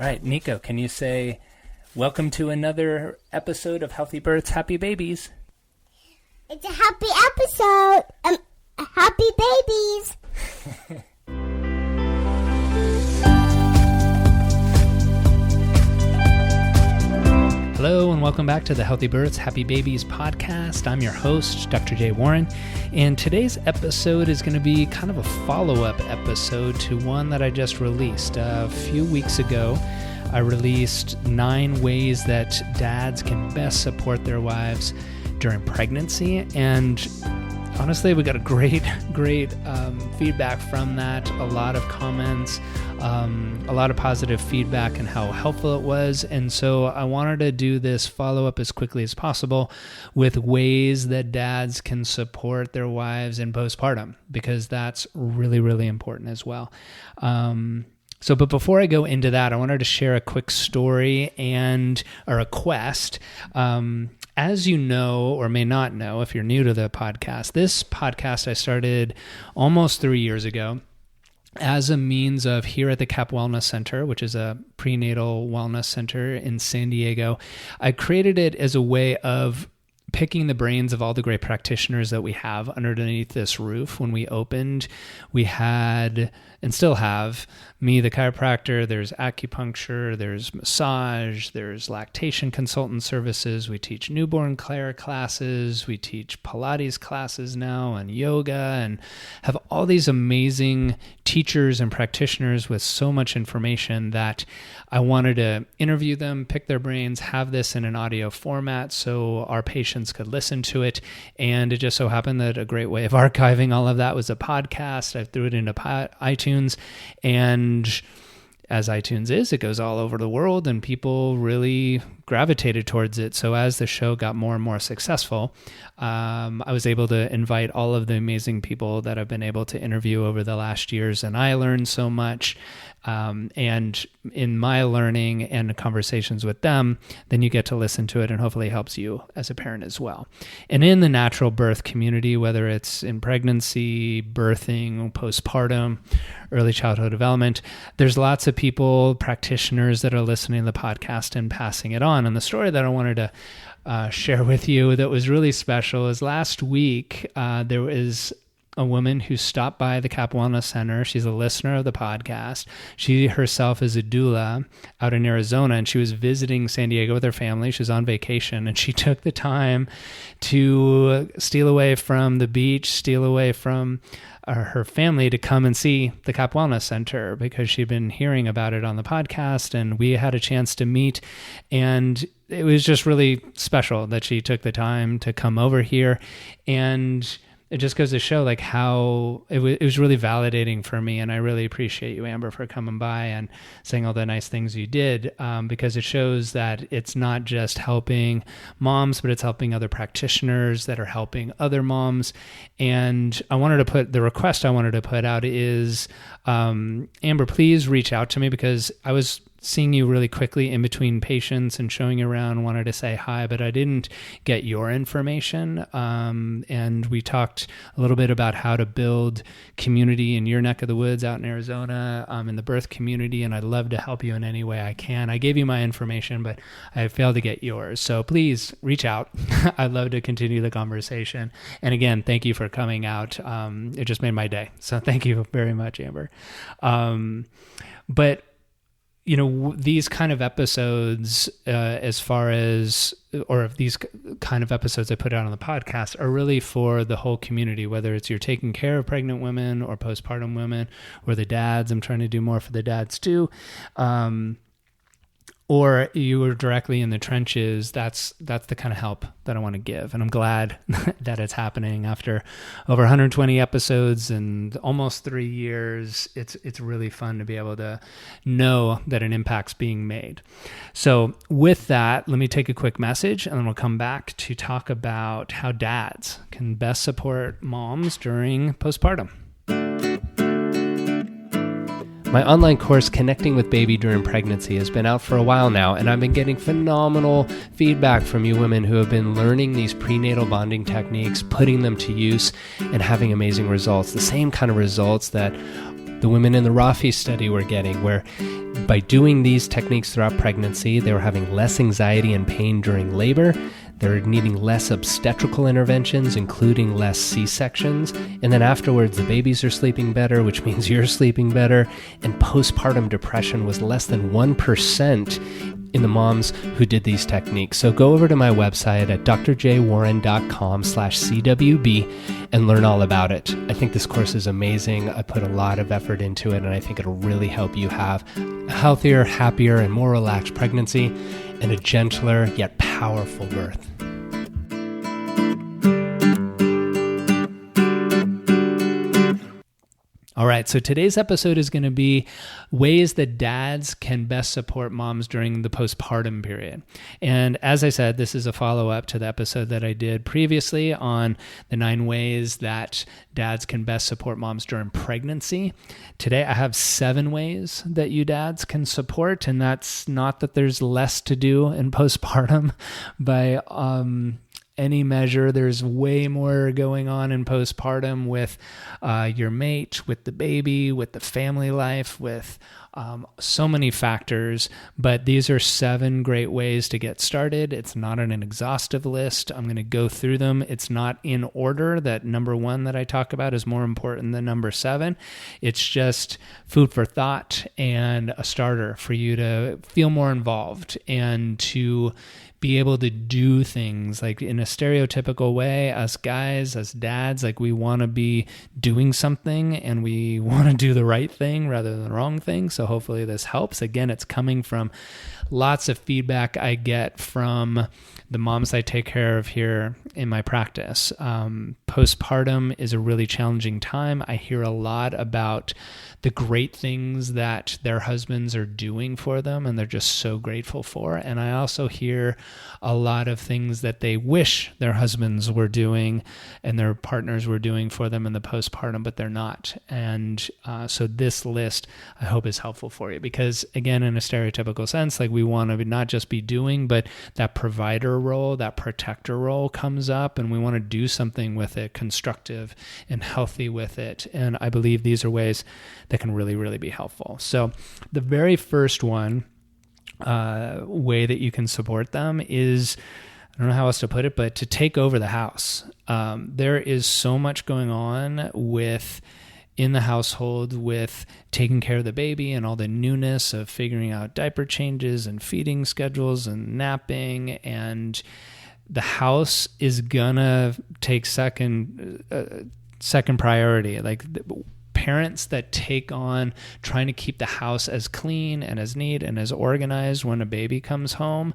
All right, Nico, can you say, welcome to another episode of Healthy Births, Happy Babies? It's a happy episode. Happy babies. Hello and welcome back to the Healthy Births, Happy Babies podcast. I'm your host, Dr. Jay Warren, and today's episode is going to be kind of a follow-up episode to one that I just released. A few weeks ago, I released 9 ways that dads can best support their wives during pregnancy, and honestly, we got a great feedback from that. A lot of comments, a lot of positive feedback and how helpful it was. And so I wanted to do this follow-up as quickly as possible with ways that dads can support their wives in postpartum, because that's really, really important as well. But before I go into that, I wanted to share a quick story and a request. As you know, or may not know if you're new to the podcast, this podcast I started almost 3 years ago as a means of, here at the CAP Wellness Center, which is a prenatal wellness center in San Diego, I created it as a way of picking the brains of all the great practitioners that we have underneath this roof. When we opened, we had, and still have, me, the chiropractor, there's acupuncture, there's massage, there's lactation consultant services, we teach newborn care classes, we teach Pilates classes now, and yoga, and have all these amazing teachers and practitioners with so much information that I wanted to interview them, pick their brains, have this in an audio format so our patients could listen to it. And it just so happened that a great way of archiving all of that was a podcast. I threw it into iTunes, and as iTunes is, it goes all over the world and people really gravitated towards it. So as the show got more and more successful, I was able to invite all of the amazing people that I've been able to interview over the last years, and I learned so much. And in my learning and conversations with them, then you get to listen to it, and hopefully it helps you as a parent as well. And in the natural birth community, whether it's in pregnancy, birthing, postpartum, early childhood development, there's lots of people, practitioners that are listening to the podcast and passing it on. And the story that I wanted to share with you that was really special is last week, there was a woman who stopped by the CAP Wellness Center. She's a listener of the podcast. She herself is a doula out in Arizona, and she was visiting San Diego with her family. She was on vacation, and she took the time to steal away from the beach, steal away from her family to come and see the CAP Wellness Center because she'd been hearing about it on the podcast, and we had a chance to meet, and it was just really special that she took the time to come over here. And it just goes to show like how it was really validating for me. And I really appreciate you, Amber, for coming by and saying all the nice things you did, because it shows that it's not just helping moms, but it's helping other practitioners that are helping other moms. And the request I wanted to put out is, Amber, please reach out to me, because I was seeing you really quickly in between patients and showing you around, wanted to say hi, but I didn't get your information. And we talked a little bit about how to build community in your neck of the woods out in Arizona, in the birth community. And I'd love to help you in any way I can. I gave you my information, but I failed to get yours. So please reach out. I'd love to continue the conversation. And again, thank you for coming out. It just made my day. So thank you very much, Amber. But you know, these kind of episodes, these kind of episodes I put out on the podcast are really for the whole community, whether it's you're taking care of pregnant women or postpartum women or the dads. I'm trying to do more for the dads too. Or you were directly in the trenches. That's the kind of help that I want to give. And I'm glad that it's happening after over 120 episodes and almost 3 years. It's really fun to be able to know that an impact's being made. So with that, let me take a quick message, and then we'll come back to talk about how dads can best support moms during postpartum. My online course, Connecting with Baby During Pregnancy, has been out for a while now, and I've been getting phenomenal feedback from you women who have been learning these prenatal bonding techniques, putting them to use, and having amazing results. The same kind of results that the women in the Rafi study were getting, where by doing these techniques throughout pregnancy, they were having less anxiety and pain during labor. They're needing less obstetrical interventions, including less C-sections. And then afterwards, the babies are sleeping better, which means you're sleeping better. And postpartum depression was less than 1% in the moms who did these techniques. So go over to my website at drjwarren.com/CWB and learn all about it. I think this course is amazing. I put a lot of effort into it, and I think it'll really help you have a healthier, happier, and more relaxed pregnancy and a gentler yet powerful birth. All right, so today's episode is going to be ways that dads can best support moms during the postpartum period. And as I said, this is a follow-up to the episode that I did previously on the 9 ways that dads can best support moms during pregnancy. Today, I have 7 ways that you dads can support, and that's not that there's less to do in postpartum by any measure. There's way more going on in postpartum with your mate, with the baby, with the family life, with so many factors. But these are 7 great ways to get started. It's not an exhaustive list. I'm going to go through them. It's not in order that number 1 that I talk about is more important than number 7. It's just food for thought and a starter for you to feel more involved and to be able to do things like in a stereotypical way. Us guys, as dads, like we want to be doing something and we want to do the right thing rather than the wrong thing. So hopefully this helps. Again, it's coming from lots of feedback I get from the moms I take care of here in my practice. Postpartum is a really challenging time. I hear a lot about the great things that their husbands are doing for them and they're just so grateful for. And I also hear a lot of things that they wish their husbands were doing and their partners were doing for them in the postpartum, but they're not. And so this list, I hope, is helpful for you because, again, in a stereotypical sense, like we want to not just be doing, but that provider role, that protector role comes up, and we want to do something with it, constructive and healthy with it. And I believe these are ways that can really, really be helpful. So the very first one, way that you can support them is, I don't know how else to put it, but to take over the house. There is so much going on in the household with taking care of the baby and all the newness of figuring out diaper changes and feeding schedules and napping, and the house is gonna take second priority. Like parents that take on trying to keep the house as clean and as neat and as organized when a baby comes home,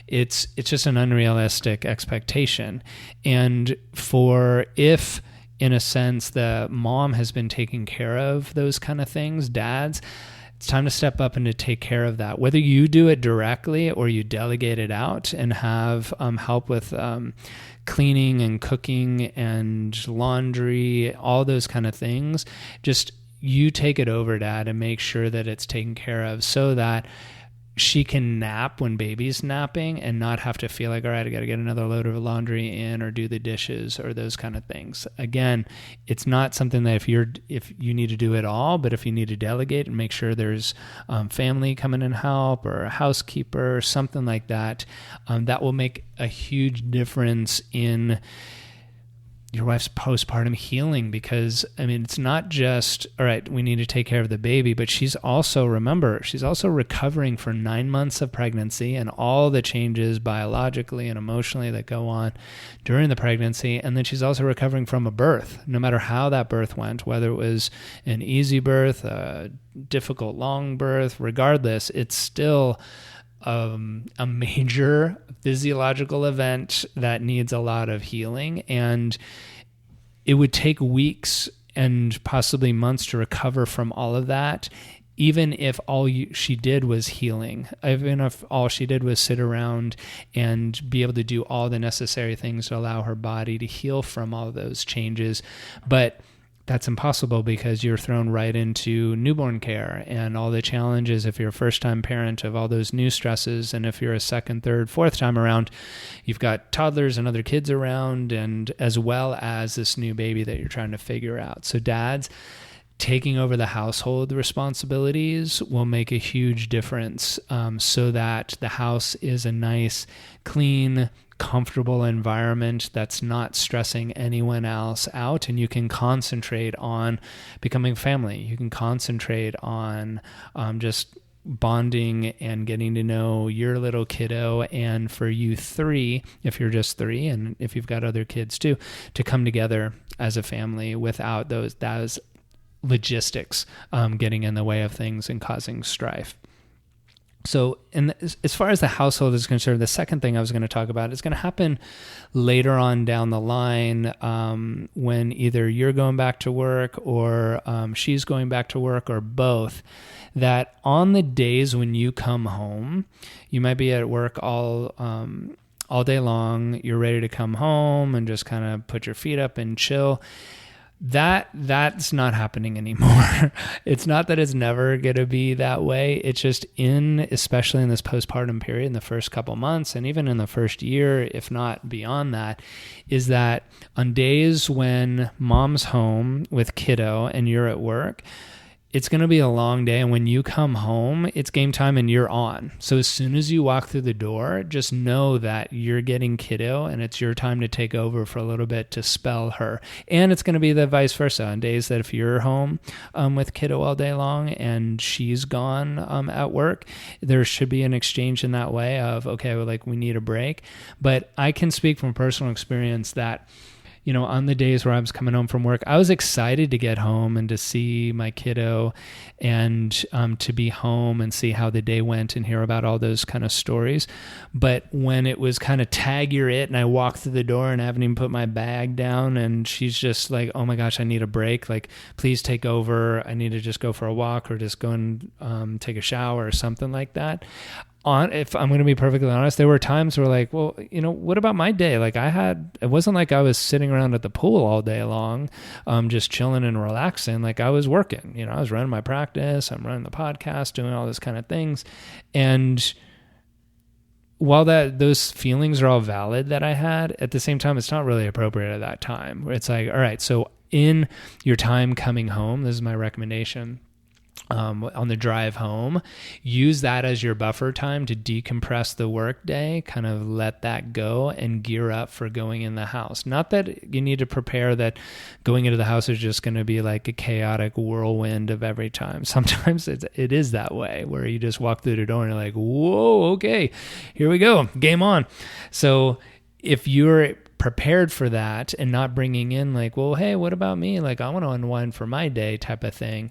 it's just an unrealistic expectation. And if in a sense the mom has been taking care of those kind of things, dads, it's time to step up and to take care of that. Whether you do it directly or you delegate it out and have help with cleaning and cooking and laundry, all those kind of things, just you take it over, dad, and make sure that it's taken care of so that she can nap when baby's napping and not have to feel like, all right, I got to get another load of laundry in or do the dishes or those kind of things. Again, it's not something that if you need to do it all, but if you need to delegate and make sure there's family coming and help or a housekeeper or something like that, that will make a huge difference in your wife's postpartum healing, because it's not just, all right, we need to take care of the baby, but she's also recovering for 9 months of pregnancy and all the changes biologically and emotionally that go on during the pregnancy. And then she's also recovering from a birth, no matter how that birth went, whether it was an easy birth, a difficult long birth, regardless, it's still a major physiological event that needs a lot of healing, and it would take weeks and possibly months to recover from all of that, even if she did was healing, even if all she did was sit around and be able to do all the necessary things to allow her body to heal from all of those changes. But that's impossible because you're thrown right into newborn care and all the challenges if you're a first-time parent of all those new stresses. And if you're a second, third, fourth time around, you've got toddlers and other kids around, and as well as this new baby that you're trying to figure out. So dads, taking over the household responsibilities will make a huge difference, so that the house is a nice, clean, comfortable environment that's not stressing anyone else out, and you can concentrate on becoming family. You can concentrate on just bonding and getting to know your little kiddo, and for you three, if you're just three, and if you've got other kids too, to come together as a family without those logistics getting in the way of things and causing strife. So, and as far as the household is concerned, the second thing I was going to talk about is going to happen later on down the line, when either you're going back to work or she's going back to work, or both. That on the days when you come home, you might be at work all day long. You're ready to come home and just kind of put your feet up and chill. That's not happening anymore. It's not that it's never going to be that way. It's just especially in this postpartum period, in the first couple months, and even in the first year, if not beyond that, is that on days when mom's home with kiddo and you're at work, it's going to be a long day. And when you come home, it's game time and you're on. So as soon as you walk through the door, just know that you're getting kiddo and it's your time to take over for a little bit to spell her. And it's going to be the vice versa on days that if you're home with kiddo all day long and she's gone at work, there should be an exchange in that way of, okay, well, like we need a break. But I can speak from personal experience that, you know, on the days where I was coming home from work, I was excited to get home and to see my kiddo and to be home and see how the day went and hear about all those kind of stories. But when it was kind of tag you're it and I walked through the door and I haven't even put my bag down and she's just like, oh my gosh, I need a break. Like, please take over. I need to just go for a walk or just go and take a shower or something like that. If I'm going to be perfectly honest, there were times where like, well, you know, what about my day? Like it wasn't like I was sitting around at the pool all day long, just chilling and relaxing. Like I was working, you know, I was running my practice, I'm running the podcast, doing all this kind of things. And while those feelings are all valid that I had, at the same time, it's not really appropriate at that time where it's like, all right, so in your time coming home, this is my recommendation. On the drive home, use that as your buffer time to decompress the work day, kind of let that go and gear up for going in the house. Not that you need to prepare that going into the house is just going to be like a chaotic whirlwind of every time. Sometimes it is that way where you just walk through the door and you're like, whoa, okay, here we go, game on. So if you're prepared for that and not bringing in like, well, hey, what about me? Like, I want to unwind for my day type of thing.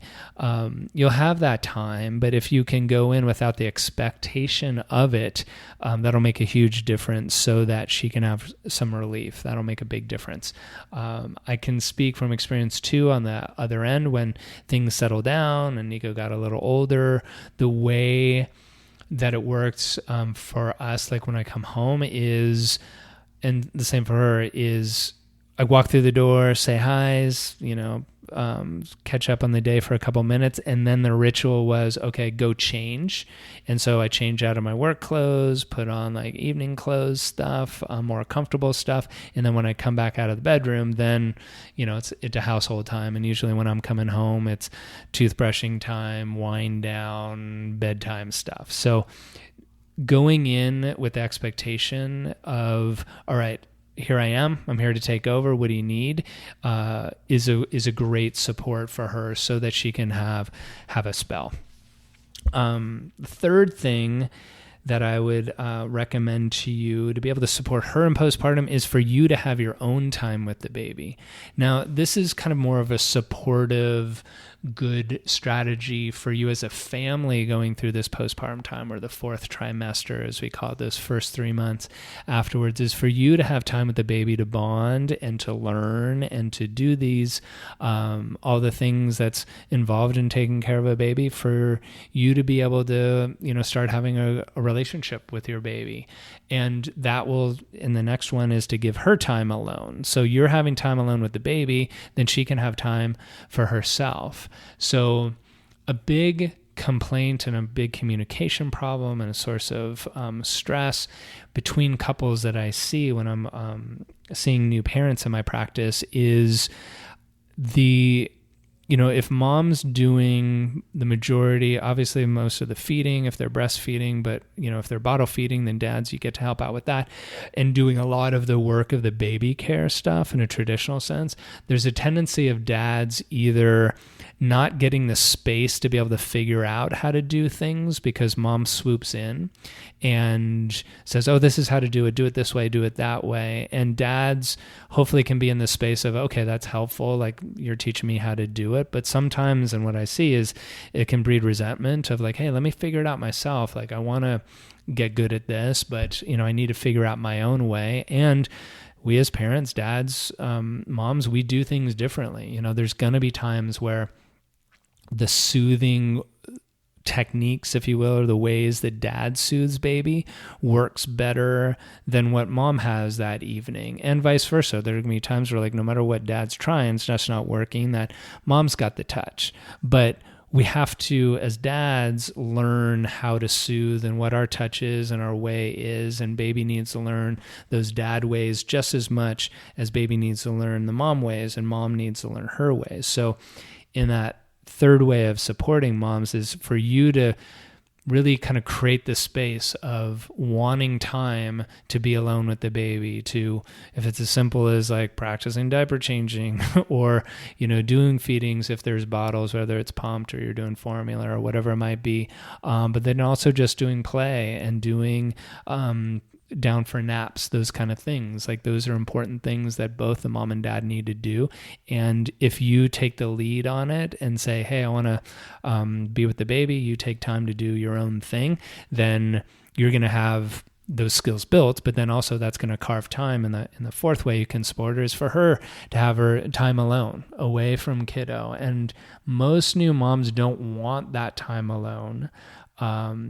You'll have that time, but if you can go in without the expectation of it, that'll make a huge difference so that she can have some relief. That'll make a big difference. I can speak from experience too on the other end when things settle down and Nico got a little older, the way that it works for us, like when I come home is, and the same for her, is I walk through the door, say hi's, you know, catch up on the day for a couple minutes. And then the ritual was, okay, go change. And so I change out of my work clothes, put on like evening clothes stuff, more comfortable stuff. And then when I come back out of the bedroom, then, you know, it's a household time. And usually when I'm coming home, it's toothbrushing time, wind down, bedtime stuff. So going in with the expectation of, all right, here I am, I'm here to take over, what do you need, is a great support for her so that she can have a spell. The third thing that I would recommend to you to be able to support her in postpartum is for you to have your own time with the baby. Now, this is kind of more of a supportive, good strategy for you as a family going through this postpartum time, or the fourth trimester, as we call it, those first 3 months afterwards, is for you to have time with the baby to bond and to learn and to do these, all the things that's involved in taking care of a baby, for you to be able to, you know, start having a relationship with your baby. And that will, and the next one is to give her time alone. So you're having time alone with the baby, then she can have time for herself. So a big complaint and a big communication problem and a source of stress between couples that I see when I'm seeing new parents in my practice is the if mom's doing the majority, obviously most of the feeding, if they're breastfeeding, but, if they're bottle feeding, then dads, you get to help out with that, and doing a lot of the work of the baby care stuff in a traditional sense, there's a tendency of dads either not getting the space to be able to figure out how to do things because mom swoops in and says, oh, this is how to do it this way, do it that way. And dads hopefully can be in the space of, okay, that's helpful, like you're teaching me how to do it. But sometimes, and what I see is it can breed resentment of like, hey, let me figure it out myself. Like I want to get good at this, but I need to figure out my own way. And we as parents, dads, moms, we do things differently. There's going to be times where the soothing techniques, if you will, or the ways that dad soothes baby works better than what mom has that evening, and vice versa. There are going to be times where, like, no matter what dad's trying, it's just not working, that mom's got the touch. But we have to, as dads, learn how to soothe and what our touch is and our way is, and baby needs to learn those dad ways just as much as baby needs to learn the mom ways, and mom needs to learn her ways. So in that third way of supporting moms is for you to really kind of create the space of wanting time to be alone with the baby, to, if it's as simple as like practicing diaper changing or, doing feedings if there's bottles, whether it's pumped or you're doing formula or whatever it might be. But then also just doing play and doing, down for naps, those kind of things. Like those are important things that both the mom and dad need to do. And if you take the lead on it and say, hey, I want to be with the baby, you take time to do your own thing, then you're going to have those skills built. But then also that's going to carve time. And the fourth way you can support her is for her to have her time alone, away from kiddo. And most new moms don't want that time alone.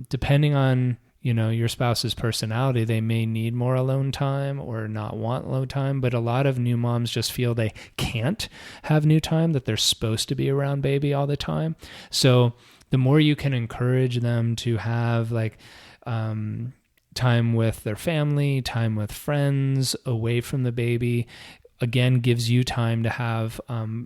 Depending on your spouse's personality, they may need more alone time or not want alone time, but a lot of new moms just feel they can't have new time, that they're supposed to be around baby all the time. So the more you can encourage them to have time with their family, time with friends, away from the baby, again, gives you time to have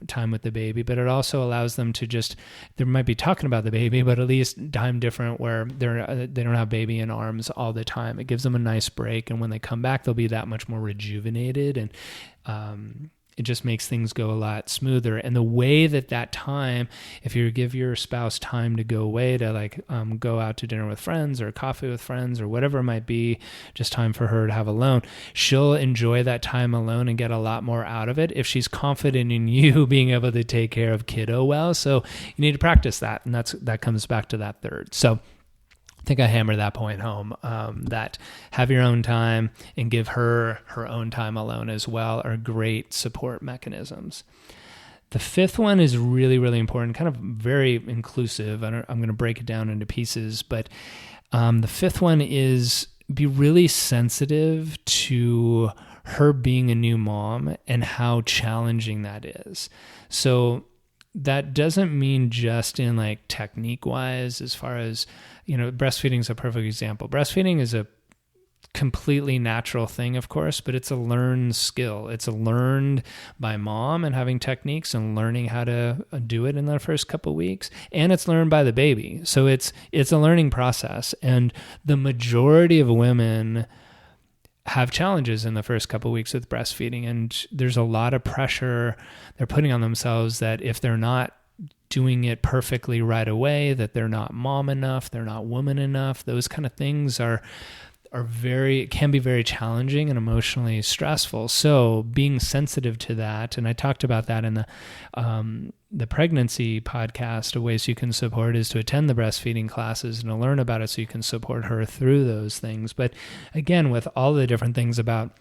time with the baby, but it also allows them to just, they might be talking about the baby, but at least time different where they don't have baby in arms all the time. It gives them a nice break. And when they come back, they'll be that much more rejuvenated, and it just makes things go a lot smoother. And the way that time, if you give your spouse time to go away to go out to dinner with friends or coffee with friends or whatever it might be, just time for her to have alone, she'll enjoy that time alone and get a lot more out of it if she's confident in you being able to take care of kiddo well. So you need to practice that. And that comes back to that third. So I think I hammered that point home, that have your own time and give her own time alone as well are great support mechanisms. The fifth one is really, really important, kind of very inclusive. I'm going to break it down into pieces, but the fifth one is be really sensitive to her being a new mom and how challenging that is. So that doesn't mean just in technique wise, as far as, breastfeeding is a perfect example. Breastfeeding is a completely natural thing, of course, but it's a learned skill. It's learned by mom and having techniques and learning how to do it in the first couple of weeks. And it's learned by the baby. So it's a learning process. And the majority of women have challenges in the first couple of weeks with breastfeeding. And there's a lot of pressure they're putting on themselves that if they're not doing it perfectly right away, that they're not mom enough, they're not woman enough. Those kind of things can be very challenging and emotionally stressful. So being sensitive to that, and I talked about that in the pregnancy podcast, of ways you can support is to attend the breastfeeding classes and to learn about it so you can support her through those things. But again, with all the different things about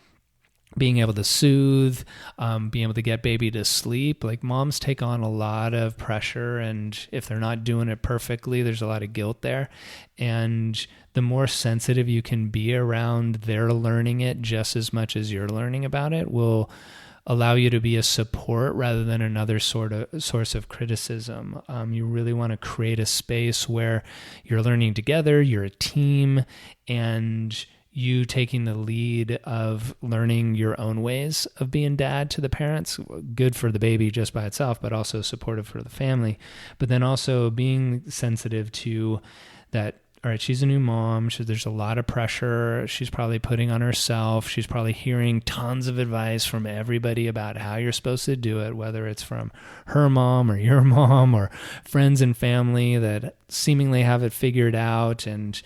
being able to soothe, being able to get baby to sleep, moms take on a lot of pressure, and if they're not doing it perfectly, there's a lot of guilt there. And the more sensitive you can be around their learning it just as much as you're learning about it will allow you to be a support rather than another source of criticism. You really want to create a space where you're learning together, you're a team, and you taking the lead of learning your own ways of being dad to the parents, good for the baby just by itself, but also supportive for the family. But then also being sensitive to that. All right, she's a new mom. There's a lot of pressure she's probably putting on herself. She's probably hearing tons of advice from everybody about how you're supposed to do it, whether it's from her mom or your mom or friends and family that seemingly have it figured out. And,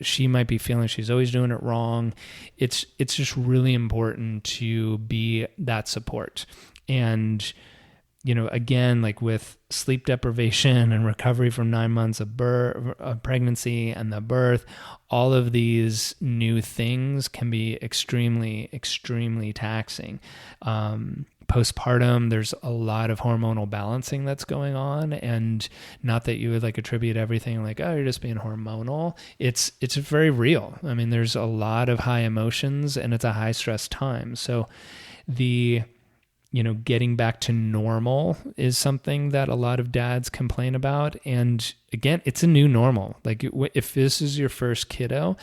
she might be feeling she's always doing it wrong. It's just really important to be that support. And again, like with sleep deprivation and recovery from 9 months of pregnancy and the birth, all of these new things can be extremely, extremely taxing. Postpartum, there's a lot of hormonal balancing that's going on, and not that you would attribute everything you're just being hormonal. It's very real. I mean, there's a lot of high emotions, and it's a high stress time. So getting back to normal is something that a lot of dads complain about. And again, it's a new normal. If this is your first kiddo,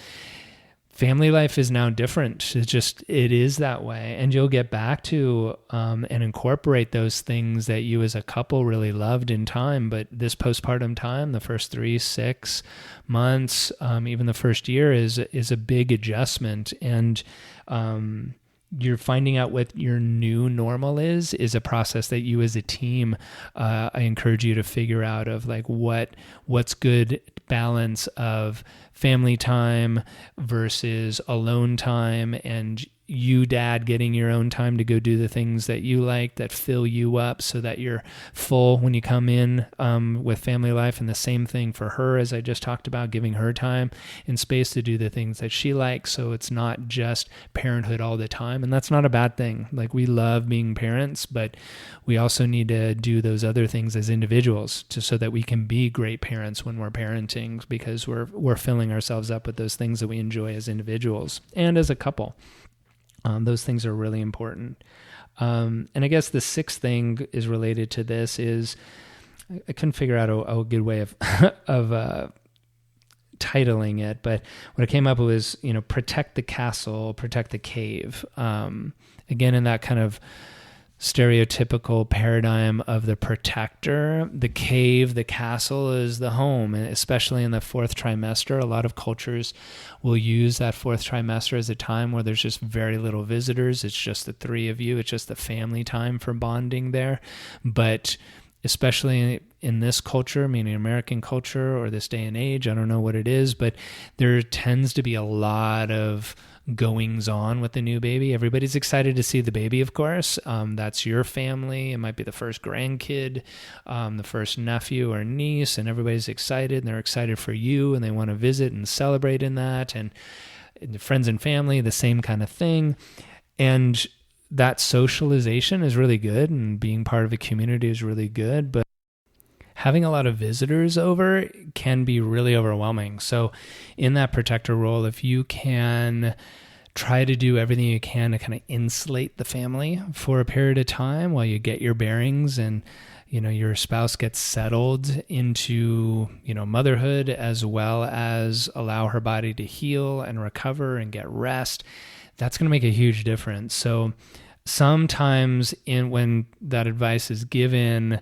family life is now different. It is that way. And you'll get back to and incorporate those things that you as a couple really loved in time. But this postpartum time, the first 3-6 months, even the first year is a big adjustment. And, you're finding out what your new normal is a process that you as a team, I encourage you to figure out of what's good balance of family time versus alone time, and you, dad, getting your own time to go do the things that you like, that fill you up so that you're full when you come in with family life. And the same thing for her, as I just talked about, giving her time and space to do the things that she likes. So it's not just parenthood all the time. And that's not a bad thing. We love being parents, but we also need to do those other things as individuals so that we can be great parents when we're parenting, because we're filling ourselves up with those things that we enjoy as individuals and as a couple. Those things are really important. And I guess the sixth thing is related to this is I couldn't figure out a good way of titling it, but what I came up with was, protect the castle, protect the cave. Again, in that kind of stereotypical paradigm of the protector, the cave, the castle is the home, and especially in the fourth trimester. A lot of cultures will use that fourth trimester as a time where there's just very little visitors. It's just the three of you. It's just the family time for bonding there. But especially in this culture, meaning American culture or this day and age, I don't know what it is, but there tends to be a lot of goings on with the new baby. Everybody's excited to see the baby, of course. That's your family. It might be the first grandkid, the first nephew or niece, and everybody's excited, and they're excited for you, and they want to visit and celebrate in that. And the friends and family, the same kind of thing. And that socialization is really good, and being part of a community is really good, but having a lot of visitors over can be really overwhelming. So in that protector role, if you can try to do everything you can to kind of insulate the family for a period of time while you get your bearings and, your spouse gets settled into, motherhood, as well as allow her body to heal and recover and get rest, that's going to make a huge difference. So sometimes when that advice is given,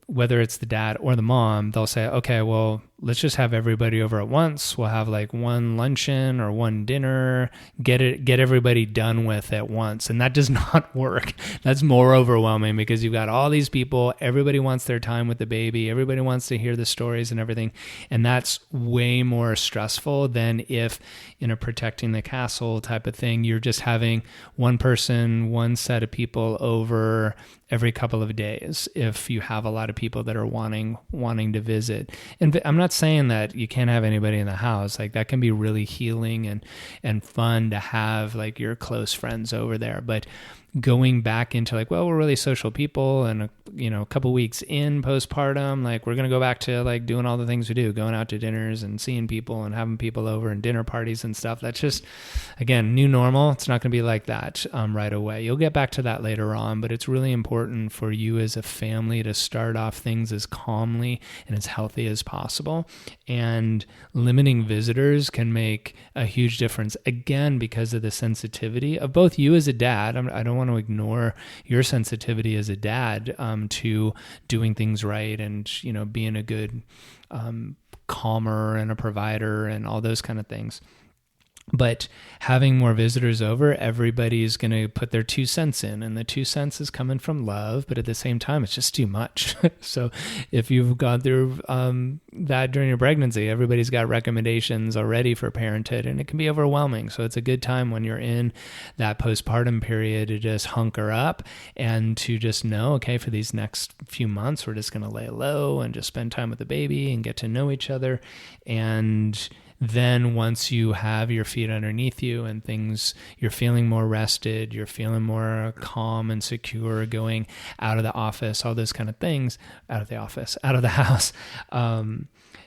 whether it's the dad or the mom, they'll say, okay, well, let's just have everybody over at once. We'll have one luncheon or one dinner, get everybody done with at once. And that does not work. That's more overwhelming because you've got all these people, everybody wants their time with the baby, everybody wants to hear the stories and everything. And that's way more stressful than if in a protecting the castle type of thing, you're just having one person, one set of people over every couple of days if you have a lot of people that are wanting to visit. And I'm not saying that you can't have anybody in the house. That can be really healing and fun to have your close friends over there. But going back into like, well, we're really social people, and a couple weeks in postpartum, like we're going to go back to like doing all the things we do, going out to dinners and seeing people and having people over and dinner parties and stuff. That's just, again, new normal. It's not going to be like that right away. You'll get back to that later on, but it's really important for you as a family to start off things as calmly and as healthy as possible. And limiting visitors can make a huge difference, again, because of the sensitivity of both you as a dad. I don't want to ignore your sensitivity as a dad to doing things right and, being a good calmer and a provider and all those kind of things. But having more visitors over, everybody's going to put their 2 cents in, and the 2 cents is coming from love, but at the same time, it's just too much. So if you've gone through that during your pregnancy, everybody's got recommendations already for parenthood, and it can be overwhelming. So it's a good time when you're in that postpartum period to just hunker up and to just know, okay, for these next few months, we're just going to lay low and just spend time with the baby and get to know each other. And then once you have your feet underneath you and things, you're feeling more rested, you're feeling more calm and secure going out of the office, all those kind of things, out of the house,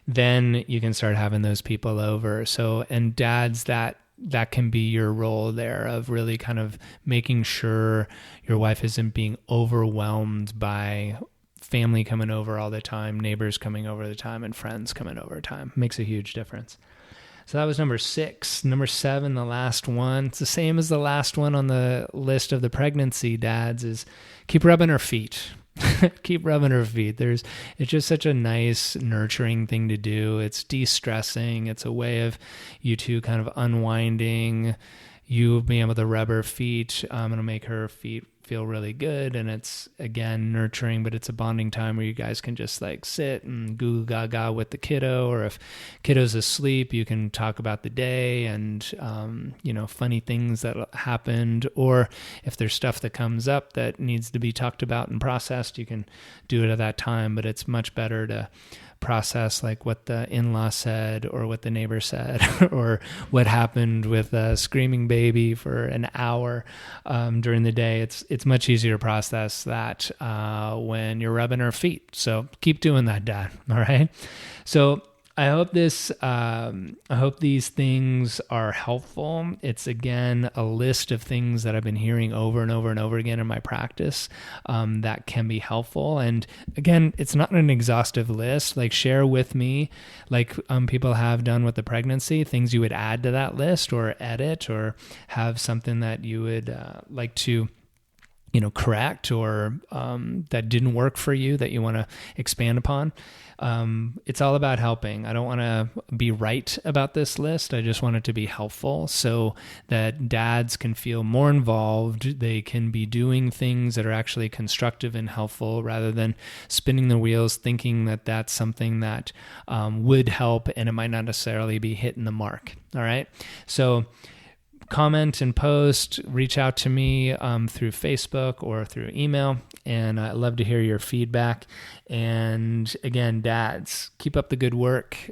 then you can start having those people over. So, and dads, that can be your role there of really kind of making sure your wife isn't being overwhelmed by family coming over all the time, neighbors coming over the time, and friends coming over time. Makes a huge difference. So that was number 6. Number 7, the last one. It's the same as the last one on the list of the pregnancy dads, is keep rubbing her feet. Keep rubbing her feet. It's just such a nice, nurturing thing to do. It's de-stressing. It's a way of you two kind of unwinding, you being able to rub her feet. It'll make her feet feel really good, and it's, again, nurturing, but it's a bonding time where you guys can just like sit and goo gaga with the kiddo, or if kiddo's asleep, you can talk about the day and funny things that happened, or if there's stuff that comes up that needs to be talked about and processed, you can do it at that time. But it's much better to process like what the in-law said or what the neighbor said or what happened with a screaming baby for an hour during the day. It's much easier to process that when you're rubbing her feet. So keep doing that, Dad. All right. So I hope these things are helpful. It's, again, a list of things that I've been hearing over and over and over again in my practice that can be helpful. And again, it's not an exhaustive list. Like, share with me, like people have done with the pregnancy, things you would add to that list or edit, or have something that you would like to correct, or that didn't work for you that you want to expand upon. It's all about helping. I don't want to be right about this list. I just want it to be helpful so that dads can feel more involved. They can be doing things that are actually constructive and helpful, rather than spinning the wheels thinking that that's something that would help, and it might not necessarily be hitting the mark. All right. So comment and post, reach out to me through Facebook or through email, and I'd love to hear your feedback. And again, dads, keep up the good work.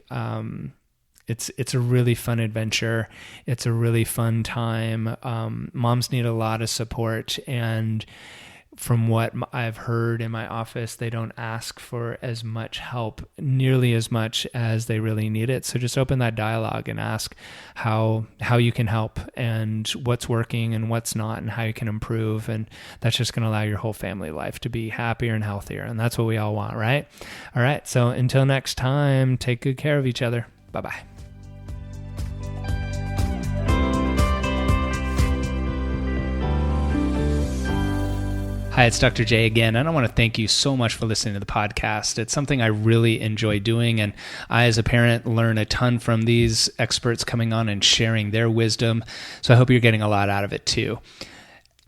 It's a really fun adventure. It's a really fun time. Moms need a lot of support, and from what I've heard in my office, they don't ask for as much help, nearly as much as they really need it. So just open that dialogue and ask how you can help, and what's working and what's not, and how you can improve. And that's just going to allow your whole family life to be happier and healthier. And that's what we all want, right? All right. So until next time, take good care of each other. Bye-bye. Hi, it's Dr. J again, and I want to thank you so much for listening to the podcast. It's something I really enjoy doing, and I, as a parent, learn a ton from these experts coming on and sharing their wisdom, so I hope you're getting a lot out of it too.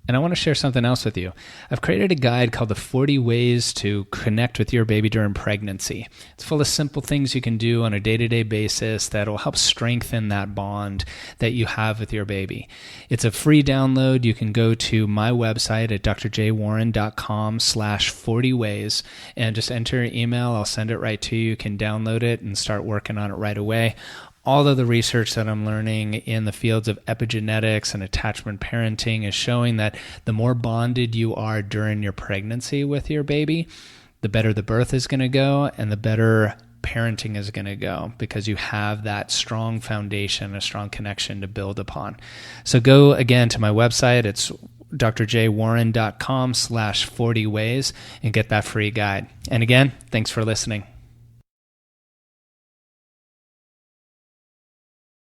And I want to share something else with you. I've created a guide called the 40 Ways to Connect with Your Baby During Pregnancy. It's full of simple things you can do on a day-to-day basis that will help strengthen that bond that you have with your baby. It's a free download. You can go to my website at drjwarren.com/40ways and just enter your email. I'll send it right to you. You can download it and start working on it right away. all of the research that I'm learning in the fields of epigenetics and attachment parenting is showing that the more bonded you are during your pregnancy with your baby, the better the birth is going to go and the better parenting is going to go, because you have that strong foundation, a strong connection to build upon. So go again to my website. It's drjwarren.com/40 ways and get that free guide. And again, thanks for listening.